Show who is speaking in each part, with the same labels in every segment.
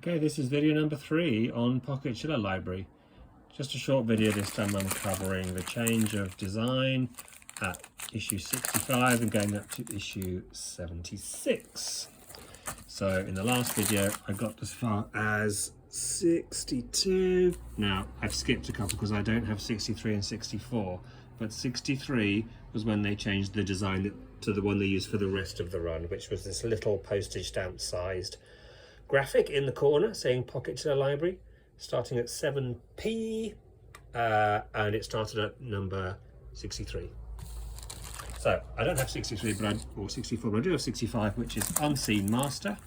Speaker 1: Okay, this is video number 3 on Pocket Chiller Library. Just a short video this time. I'm covering the change of design at issue 65 and going up to issue 76. So in the last video I got as far as 62. Now I've skipped a couple because I don't have 63 and 64, but 63 was when they changed the design to the one they used for the rest of the run, which was this little postage stamp sized graphic in the corner saying Pocket Chiller Library, starting at 7p, and it started at number 63. So I don't have 63 or 64, but I do have 65, which is Unseen Master.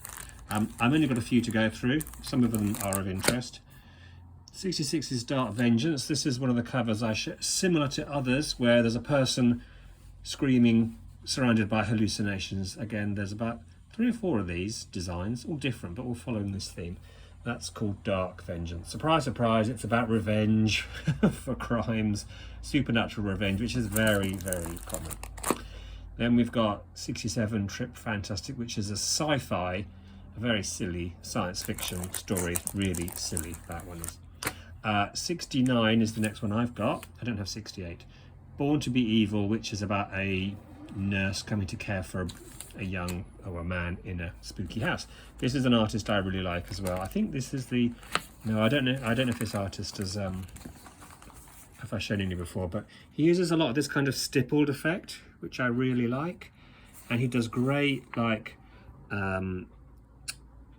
Speaker 1: I've only got a few to go through. Some of them are of interest. 66 is Dark Vengeance. This is one of the covers similar to others where there's a person screaming surrounded by hallucinations. Again, there's about 3 or 4 of these designs, all different, but all following this theme. That's called Dark Vengeance. Surprise, surprise, it's about revenge for crimes, supernatural revenge, which is very, very common. Then we've got 67 Trip Fantastic, which is a sci-fi, a very silly science fiction story. Really silly, that one is. 69 is the next one I've got. I don't have 68. Born to be Evil, which is about a nurse coming to care for a young or a man in a spooky house. This is an artist I really like as well. I think this is the, no, I don't know if this artist has have I shown any before, but he uses a lot of this kind of stippled effect, which I really like, and he does great like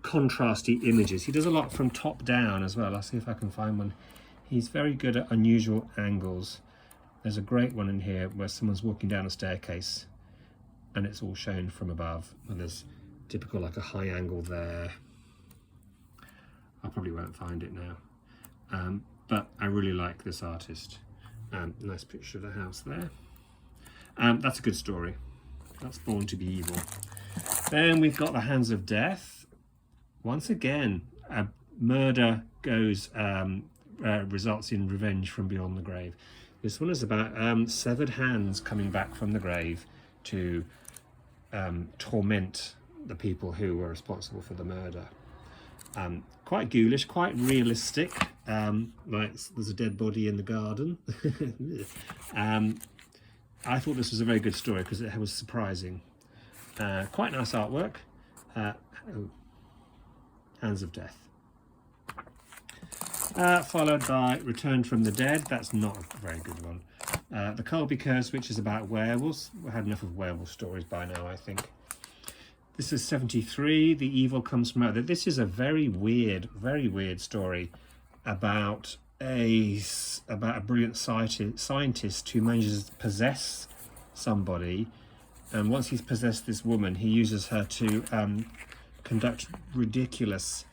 Speaker 1: contrasty images. He does a lot from top down as well. I'll see if I can find one. He's very good at unusual angles. There's a great one in here where someone's walking down a staircase and it's all shown from above, and there's typical like a high angle there. I probably won't find it now, but I really like this artist. Nice picture of the house there. That's a good story. That's Born to be Evil. Then we've got The Hands of Death. Once again, a murder goes results in revenge from beyond the grave. This one is about severed hands coming back from the grave to torment the people who were responsible for the murder. Quite ghoulish, quite realistic, like there's a dead body in the garden. I thought this was a very good story because it was surprising. Quite nice artwork. Hands of Death. Followed by Return from the Dead. That's not a very good one. The Colby Curse, which is about werewolves. We've had enough of werewolf stories by now, I think. This is 73. The Evil Comes from Out There. This is a very weird story about a brilliant scientist who manages to possess somebody, and once he's possessed this woman, he uses her to conduct ridiculous,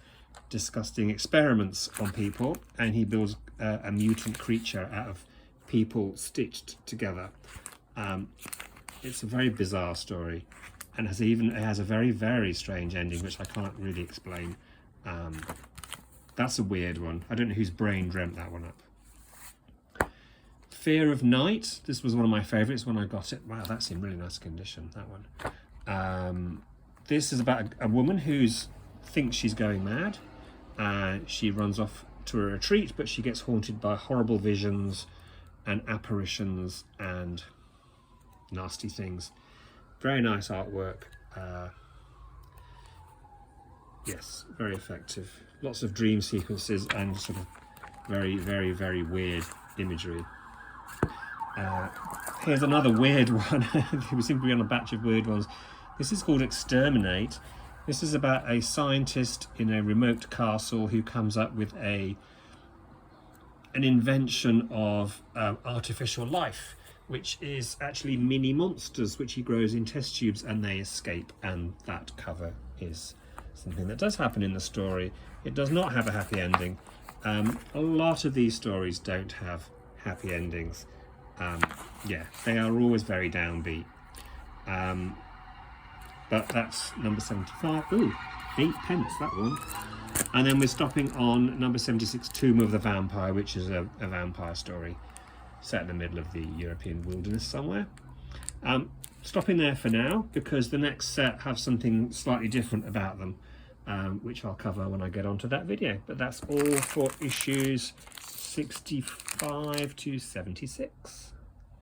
Speaker 1: disgusting experiments on people, and he builds a mutant creature out of people stitched together. It's a very bizarre story, and it has a very, very strange ending, which I can't really explain. That's a weird one. I don't know whose brain dreamt that one up. Fear of Night. This was one of my favourites when I got it. Wow, that's in really nice condition, that one. This is about a woman who thinks she's going mad. She runs off to a retreat, but she gets haunted by horrible visions and apparitions and nasty things. Very nice artwork. Yes, very effective. Lots of dream sequences and sort of very, very, very weird imagery. Here's another weird one. We seem to be on a batch of weird ones. This is called Exterminate. This is about a scientist in a remote castle who comes up with an invention of artificial life, which is actually mini monsters which he grows in test tubes, and they escape, and that cover is something that does happen in the story. It does not have a happy ending. A lot of these stories don't have happy endings. Yeah, they are always very downbeat. But that's number 75. Ooh, 8 pence, that one. And then we're stopping on number 76, Tomb of the Vampire, which is a vampire story set in the middle of the European wilderness somewhere. Stopping there for now, because the next set have something slightly different about them. which I'll cover when I get onto that video. But that's all for issues 65 to 76.